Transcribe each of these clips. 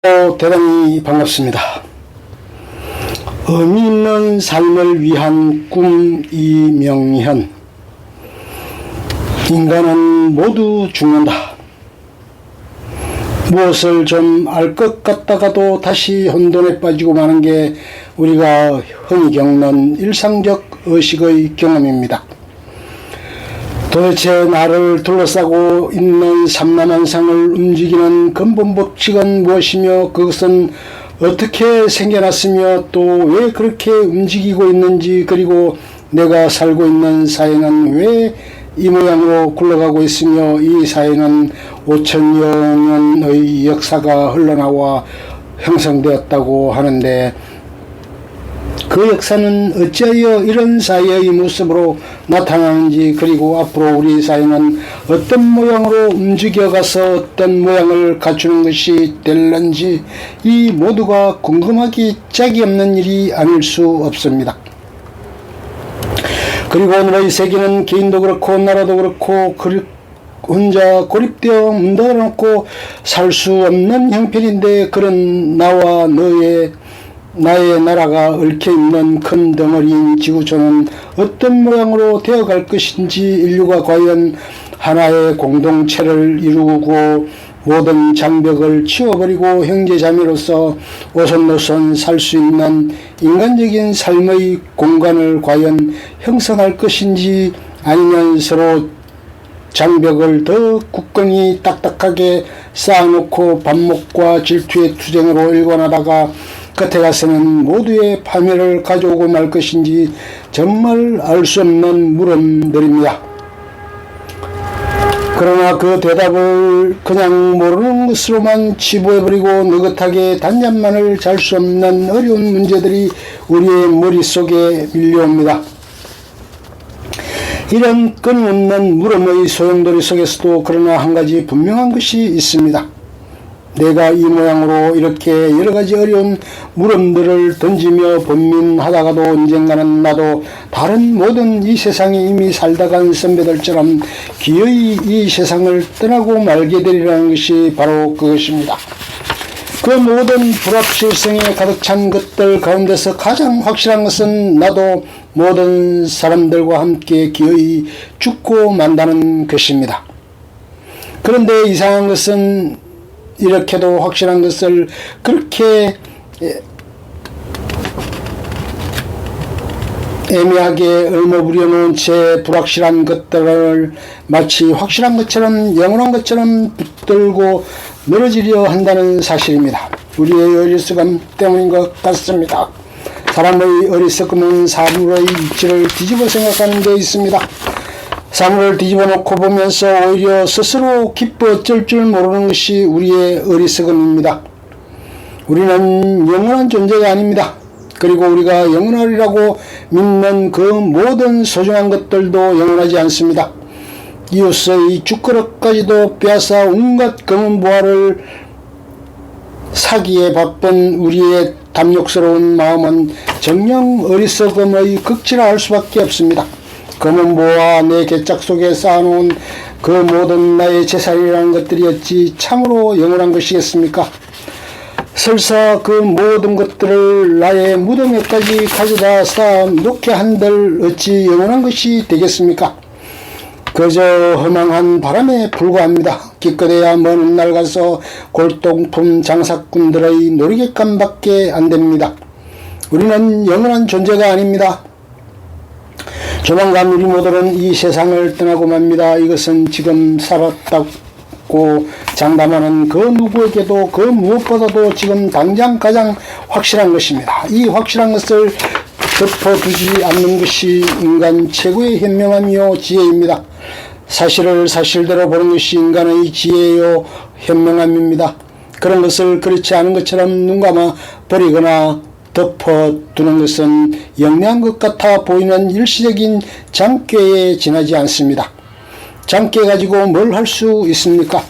대단히 반갑습니다. 의미 있는 삶을 위한 꿈 이명현. 인간은 모두 죽는다. 무엇을 좀 알 것 같다가도 다시 혼돈에 빠지고 마는 게 우리가 흔히 겪는 일상적 의식의 경험입니다. 도대체 나를 둘러싸고 있는 삼라만상을 움직이는 근본 법칙은 무엇이며, 그것은 어떻게 생겨났으며 또 왜 그렇게 움직이고 있는지, 그리고 내가 살고 있는 사회는 왜 이 모양으로 굴러가고 있으며, 이 사회는 5천여 년의 역사가 흘러나와 형성되었다고 하는데, 그 역사는 어찌하여 이런 사회의 모습으로 나타나는지, 그리고 앞으로 우리 사회는 어떤 모양으로 움직여가서 어떤 모양을 갖추는 것이 될는지, 이 모두가 궁금하기 짝이 없는 일이 아닐 수 없습니다. 그리고 오늘의 세계는 개인도 그렇고 나라도 그렇고 혼자 고립되어 문 닫아놓고 살 수 없는 형편인데, 그런 나와 나의 나라가 얽혀있는 큰 덩어리인 지구촌은 어떤 모양으로 되어갈 것인지, 인류가 과연 하나의 공동체를 이루고 모든 장벽을 치워버리고 형제자매로서 오손노손 살 수 있는 인간적인 삶의 공간을 과연 형성할 것인지, 아니면 서로 장벽을 더 굳건히 딱딱하게 쌓아놓고 반목과 질투의 투쟁으로 일관하다가 끝에 가서는 모두의 파멸을 가져오고 말 것인지, 정말 알 수 없는 물음들입니다. 그러나 그 대답을 그냥 모르는 것으로만 치부해버리고 느긋하게 단잠만을 잘 수 없는 어려운 문제들이 우리의 머릿속에 밀려옵니다. 이런 끊임없는 물음의 소용돌이 속에서도 그러나 한 가지 분명한 것이 있습니다. 내가 이 모양으로 이렇게 여러가지 어려운 물음들을 던지며 번민하다가도 언젠가는 나도 다른 모든 이 세상에 이미 살다 간 선배들처럼 기어이 이 세상을 떠나고 말게 되리라는 것이 바로 그것입니다. 그 모든 불확실성에 가득 찬 것들 가운데서 가장 확실한 것은 나도 모든 사람들과 함께 기어이 죽고 만다는 것입니다. 그런데 이상한 것은, 이렇게도 확실한 것을 그렇게 애매하게 얼머부려 놓은 채 불확실한 것들을 마치 확실한 것처럼 영원한 것처럼 붙들고 늘어지려 한다는 사실입니다. 우리의 어리석음 때문인 것 같습니다. 사람의 어리석음은 사물의 이치를 뒤집어 생각하는 데 있습니다. 사물을 뒤집어 놓고 보면서 오히려 스스로 기뻐 어쩔 줄 모르는 것이 우리의 어리석음입니다. 우리는 영원한 존재가 아닙니다. 그리고 우리가 영원하리라고 믿는 그 모든 소중한 것들도 영원하지 않습니다. 이웃의 죽그릇까지도 빼앗아 온갖 검은보화를 사기에 바쁜 우리의 탐욕스러운 마음은 정녕 어리석음의 극치라 할 수밖에 없습니다. 검은보화 내 개짝 속에 쌓아놓은 그 모든 나의 재산이라는 것들이 어찌 참으로 영원한 것이겠습니까? 설사 그 모든 것들을 나의 무덤에까지 가져다 쌓아 놓게 한들 어찌 영원한 것이 되겠습니까? 그저 허망한 바람에 불과합니다. 기껏해야 먼 훗날 가서 골동품 장사꾼들의 놀이객감밖에 안 됩니다. 우리는 영원한 존재가 아닙니다. 조만간 우리 모두는 이 세상을 떠나고 맙니다. 이것은 지금 살았다고 장담하는 그 누구에게도 그 무엇보다도 지금 당장 가장 확실한 것입니다. 이 확실한 것을 덮어두지 않는 것이 인간 최고의 현명함이요 지혜입니다. 사실을 사실대로 보는 것이 인간의 지혜요 현명함입니다. 그런 것을 그렇지 않은 것처럼 눈감아 버리거나 덮어두는 것은 영리한 것 같아 보이는 일시적인 장꾀에 지나지 않습니다. 장깨 가지고 뭘 할 수 있습니까?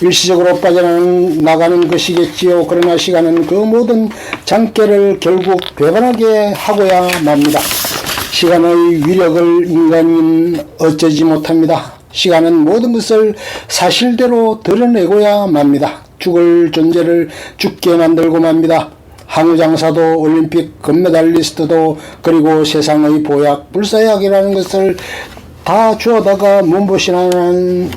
일시적으로 빠져나가는 것이겠지요. 그러나 시간은 그 모든 장깨를 결국 배반하게 하고야 맙니다. 시간의 위력을 인간은 어쩌지 못합니다. 시간은 모든 것을 사실대로 드러내고야 맙니다. 죽을 존재를 죽게 만들고 맙니다. 항우장사도 올림픽 금메달리스트도 그리고 세상의 보약 불사약이라는 것을 다 주어다가 몸보신한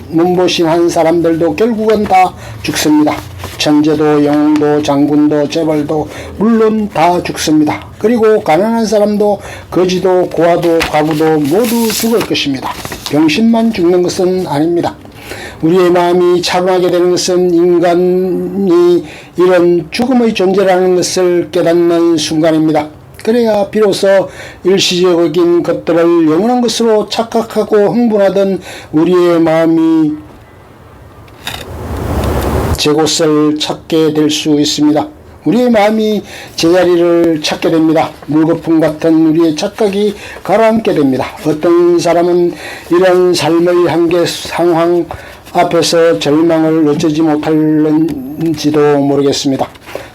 사람들도 결국은 다 죽습니다. 천재도 영웅도 장군도 재벌도 물론 다 죽습니다. 그리고 가난한 사람도 거지도 고아도 과부도 모두 죽을 것입니다. 병신만 죽는 것은 아닙니다. 우리의 마음이 차분하게 되는 것은 인간이 이런 죽음의 존재라는 것을 깨닫는 순간입니다. 그래야 비로소 일시적인 것들을 영원한 것으로 착각하고 흥분하던 우리의 마음이 제 곳을 찾게 될 수 있습니다. 우리의 마음이 제자리를 찾게 됩니다. 물거품 같은 우리의 착각이 가라앉게 됩니다. 어떤 사람은 이런 삶의 한계 상황 앞에서 절망을 어쩌지 못할는지도 모르겠습니다.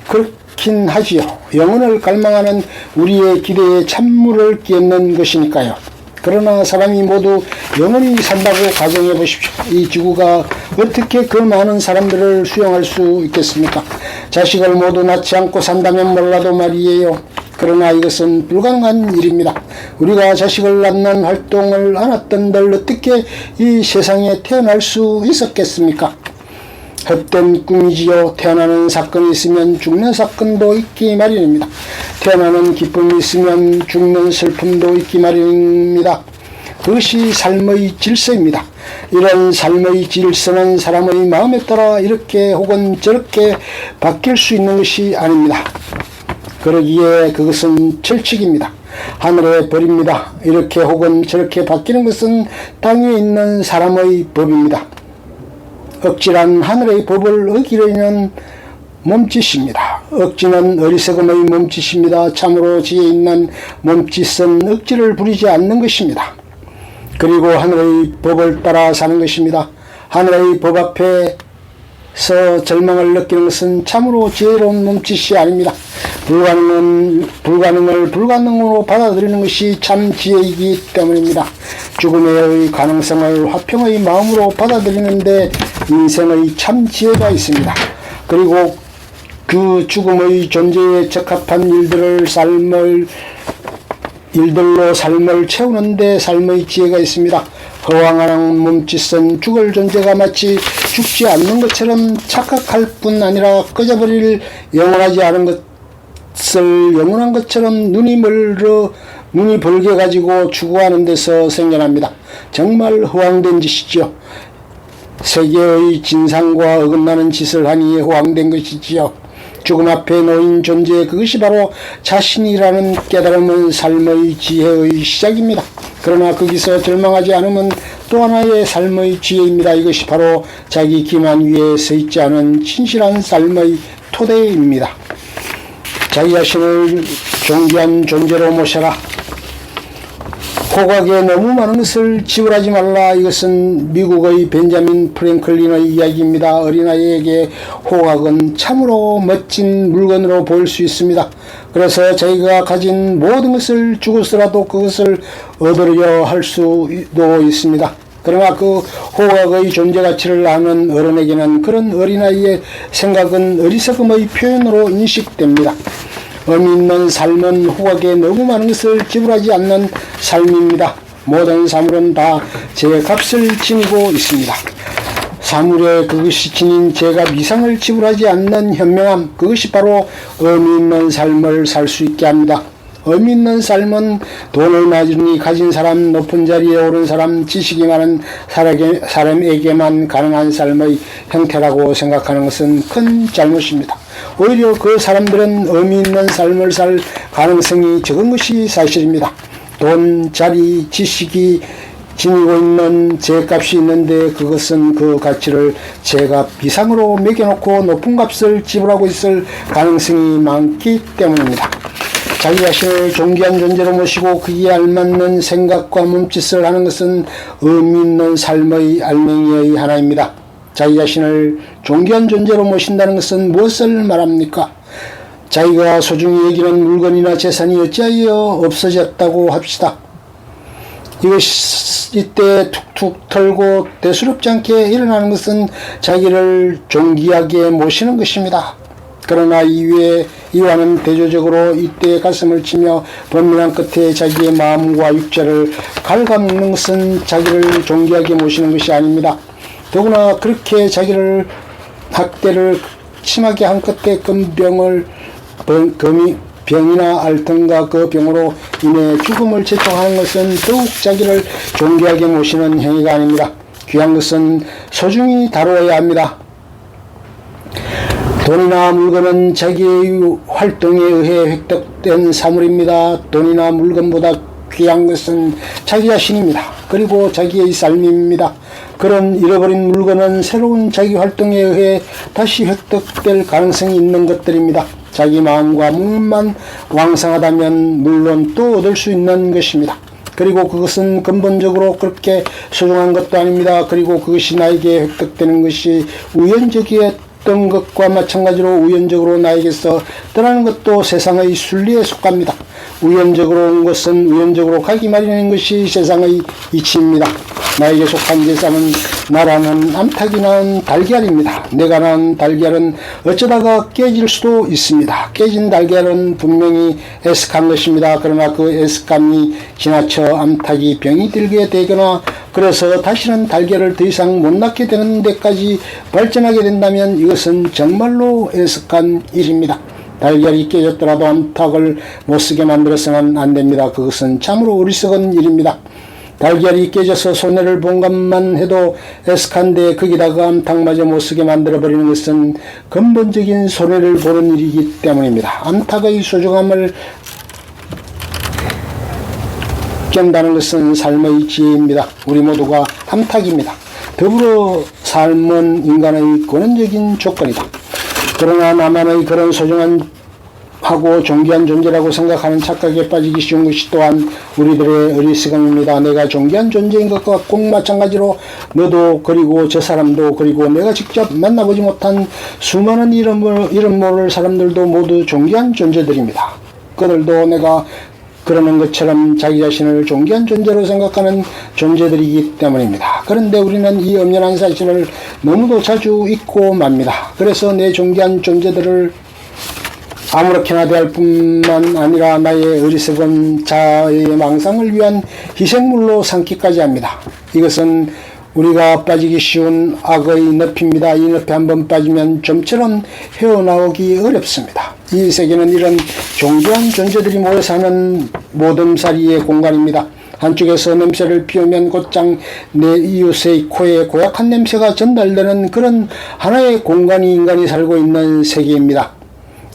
그렇긴 하지요. 영혼을 갈망하는 우리의 기대에 찬물을 끼얹는 것이니까요. 그러나 사람이 모두 영원히 산다고 가정해 보십시오. 이 지구가 어떻게 그 많은 사람들을 수용할 수 있겠습니까? 자식을 모두 낳지 않고 산다면 몰라도 말이에요. 그러나 이것은 불가능한 일입니다. 우리가 자식을 낳는 활동을 안 했던들 어떻게 이 세상에 태어날 수 있었겠습니까? 헛된 꿈이지요. 태어나는 사건이 있으면 죽는 사건도 있기 마련입니다. 태어나는 기쁨이 있으면 죽는 슬픔도 있기 마련입니다. 그것이 삶의 질서입니다. 이런 삶의 질서는 사람의 마음에 따라 이렇게 혹은 저렇게 바뀔 수 있는 것이 아닙니다. 그러기에 그것은 철칙입니다. 하늘의 벌입니다. 이렇게 혹은 저렇게 바뀌는 것은 땅에 있는 사람의 법입니다. 억지란 하늘의 법을 어기려는 몸짓입니다. 억지는 어리석음의 몸짓입니다. 참으로 지혜 있는 몸짓은 억지를 부리지 않는 것입니다. 그리고 하늘의 법을 따라 사는 것입니다. 하늘의 법 앞에서 절망을 느끼는 것은 참으로 지혜로운 몸짓이 아닙니다. 불가능을 불가능으로 받아들이는 것이 참 지혜이기 때문입니다. 죽음의 가능성을 화평의 마음으로 받아들이는데 인생의 참 지혜가 있습니다. 그리고 그 죽음의 존재에 적합한 일들로 삶을 채우는데 삶의 지혜가 있습니다. 허황한 몸짓은 죽을 존재가 마치 죽지 않는 것처럼 착각할 뿐 아니라 꺼져버릴 영원하지 않은 것을 영원한 것처럼 눈이 벌게 가지고 추구하는 데서 생겨납니다. 정말 허황된 짓이지요. 세계의 진상과 어긋나는 짓을 하니 허황된 것이지요. 죽음 앞에 놓인 존재, 그것이 바로 자신이라는 깨달음은 삶의 지혜의 시작입니다. 그러나 거기서 절망하지 않으면 또 하나의 삶의 지혜입니다. 이것이 바로 자기 기만 위에 서 있지 않은 진실한 삶의 토대입니다. 자기 자신을 존귀한 존재로 모셔라. 호각에 너무 많은 것을 지불하지 말라. 이것은 미국의 벤자민 프랭클린의 이야기입니다. 어린아이에게 호각은 참으로 멋진 물건으로 보일 수 있습니다. 그래서 자기가 가진 모든 것을 주고서라도 그것을 얻으려 할 수도 있습니다. 그러나 그 호각의 존재 가치를 아는 어른에게는 그런 어린아이의 생각은 어리석음의 표현으로 인식됩니다. 의미 있는 삶은 호각에 너무 많은 것을 지불하지 않는 삶입니다. 모든 사물은 다 제 값을 지니고 있습니다. 사물에 그것이 지닌 제값 이상을 지불하지 않는 현명함, 그것이 바로 의미 있는 삶을 살 수 있게 합니다. 의미 있는 삶은 돈을 많이 가진 사람, 높은 자리에 오른 사람, 지식이 많은 사람에게만 가능한 삶의 형태라고 생각하는 것은 큰 잘못입니다. 오히려 그 사람들은 의미 있는 삶을 살 가능성이 적은 것이 사실입니다. 돈, 자리, 지식이 지니고 있는 제값이 있는데 그것은 그 가치를 제값 이상으로 매겨놓고 높은 값을 지불하고 있을 가능성이 많기 때문입니다. 자기 자신을 존귀한 존재로 모시고 그에 알맞는 생각과 몸짓을 하는 것은 의미 있는 삶의 알맹이의 하나입니다. 자기 자신을 존귀한 존재로 모신다는 것은 무엇을 말합니까? 자기가 소중히 여기는 물건이나 재산이 어찌하여 없어졌다고 합시다. 이때 툭툭 털고 대수롭지 않게 일어나는 것은 자기를 존귀하게 모시는 것입니다. 그러나 이와는 대조적으로 이때 가슴을 치며 번민한 끝에 자기의 마음과 육체를 갉아먹는 것은 자기를 존귀하게 모시는 것이 아닙니다. 더구나 그렇게 자기를 학대를 심하게 한 끝에 병이나 앓던가 그 병으로 인해 죽음을 재촉하는 것은 더욱 자기를 존귀하게 모시는 행위가 아닙니다. 귀한 것은 소중히 다루어야 합니다. 돈이나 물건은 자기의 활동에 의해 획득된 사물입니다. 돈이나 물건보다 귀한 것은 자기 자신입니다. 그리고 자기의 삶입니다. 그런 잃어버린 물건은 새로운 자기 활동에 의해 다시 획득될 가능성이 있는 것들입니다. 자기 마음과 몸만 왕성하다면 물론 또 얻을 수 있는 것입니다. 그리고 그것은 근본적으로 그렇게 소중한 것도 아닙니다. 그리고 그것이 나에게 획득되는 것이 우연적이었던 것과 마찬가지로 우연적으로 나에게서 떠나는 것도 세상의 순리에 속합니다. 우연적으로 온 것은 우연적으로 가기 마련인 것이 세상의 이치입니다. 나에게 속한 세상은 나라는 암탉이 낳은 달걀입니다. 내가 낳은 달걀은 어쩌다가 깨질 수도 있습니다. 깨진 달걀은 분명히 애석한 것입니다. 그러나 그 애석함이 지나쳐 암탉이 병이 들게 되거나 그래서 다시는 달걀을 더 이상 못 낳게 되는 데까지 발전하게 된다면 이것은 정말로 애석한 일입니다. 달걀이 깨졌더라도 암탉을 못쓰게 만들어서는 안됩니다. 그것은 참으로 어리석은 일입니다. 달걀이 깨져서 손해를 본 것만 해도 애석한데 거기다가 암탉마저 못쓰게 만들어버리는 것은 근본적인 손해를 보는 일이기 때문입니다. 암탉의 소중함을 깬다는 것은 삶의 지혜입니다. 우리 모두가 암탉입니다. 더불어 삶은 인간의 근원적인 조건이다. 그러나 나만의 그런 소중한 하고 존귀한 존재라고 생각하는 착각에 빠지기 쉬운 것이 또한 우리들의 어리석음입니다. 내가 존귀한 존재인 것과 꼭 마찬가지로 너도 그리고 저 사람도 그리고 내가 직접 만나보지 못한 수많은 이름 모를 사람들도 모두 존귀한 존재들입니다. 그들도 내가 그러는 것처럼 자기 자신을 존귀한 존재로 생각하는 존재들이기 때문입니다. 그런데 우리는 이 엄연한 사실을 너무도 자주 잊고 맙니다. 그래서 내 존귀한 존재들을 아무렇게나 대할 뿐만 아니라 나의 어리석은 자아의 망상을 위한 희생물로 삼기까지 합니다. 이것은 우리가 빠지기 쉬운 악의 늪입니다. 이 늪에 한번 빠지면 좀처럼 헤어나오기 어렵습니다. 이 세계는 이런 존귀한 존재들이 모여 사는 모둠살이의 공간입니다. 한쪽에서 냄새를 피우면 곧장 내 이웃의 코에 고약한 냄새가 전달되는 그런 하나의 공간이 인간이 살고 있는 세계입니다.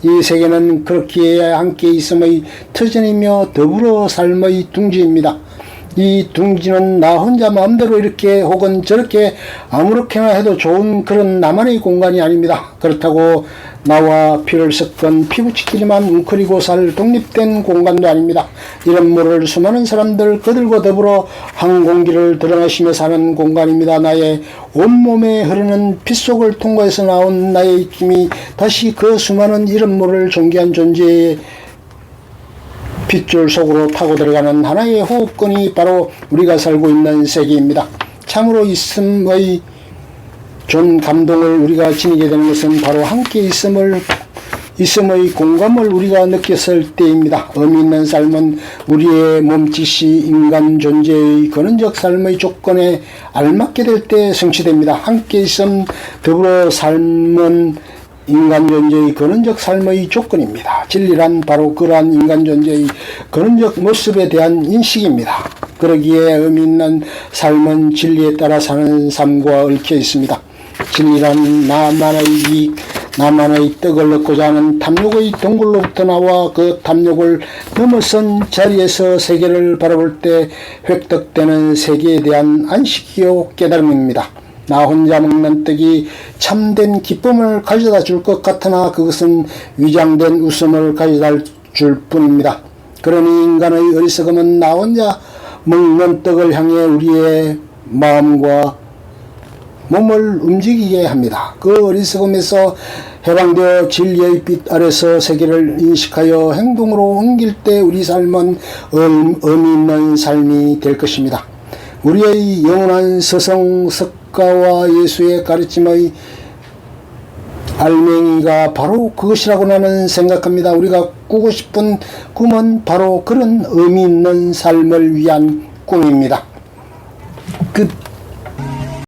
이 세계는 그렇기에 함께 있음의 터전이며 더불어 삶의 둥지입니다. 이 둥지는 나 혼자 마음대로 이렇게 혹은 저렇게 아무렇게나 해도 좋은 그런 나만의 공간이 아닙니다. 그렇다고 나와 피를 섞은 피부치기만 웅크리고 살 독립된 공간도 아닙니다. 이런 모를 수많은 사람들 그들과 더불어 한 공기를 드러내시며 사는 공간입니다. 나의 온몸에 흐르는 피 속을 통과해서 나온 나의 힘이 다시 그 수많은 이런 모를 존귀한 존재의 핏줄 속으로 타고 들어가는 하나의 호흡권이 바로 우리가 살고 있는 세계입니다. 참으로 있음의 존 감동을 우리가 지니게 되는 것은 바로 함께 있음의 공감을 우리가 느꼈을 때입니다. 의미 있는 삶은 우리의 몸짓이 인간 존재의 근원적 삶의 조건에 알맞게 될 때 성취됩니다. 함께 있음 더불어 삶은 인간 존재의 근원적 삶의 조건입니다. 진리란 바로 그러한 인간 존재의 근원적 모습에 대한 인식입니다. 그러기에 의미 있는 삶은 진리에 따라 사는 삶과 얽혀 있습니다. 진리란 나만의 이익, 나만의 떡을 얻고자 하는 탐욕의 동굴로부터 나와 그 탐욕을 넘어선 자리에서 세계를 바라볼 때 획득되는 세계에 대한 안식이요 깨달음입니다. 나 혼자 먹는 떡이 참된 기쁨을 가져다 줄 것 같으나 그것은 위장된 웃음을 가져다 줄 뿐입니다. 그러니 인간의 어리석음은 나 혼자 먹는 떡을 향해 우리의 마음과 몸을 움직이게 합니다. 그 어리석음에서 해방되어 진리의 빛 아래서 세계를 인식하여 행동으로 옮길 때 우리 삶은 의미 있는 삶이 될 것입니다. 우리의 영원한 서성석가와 예수의 가르침의 알맹이가 바로 그것이라고 나는 생각합니다. 우리가 꾸고 싶은 꿈은 바로 그런 의미 있는 삶을 위한 꿈입니다. 끝.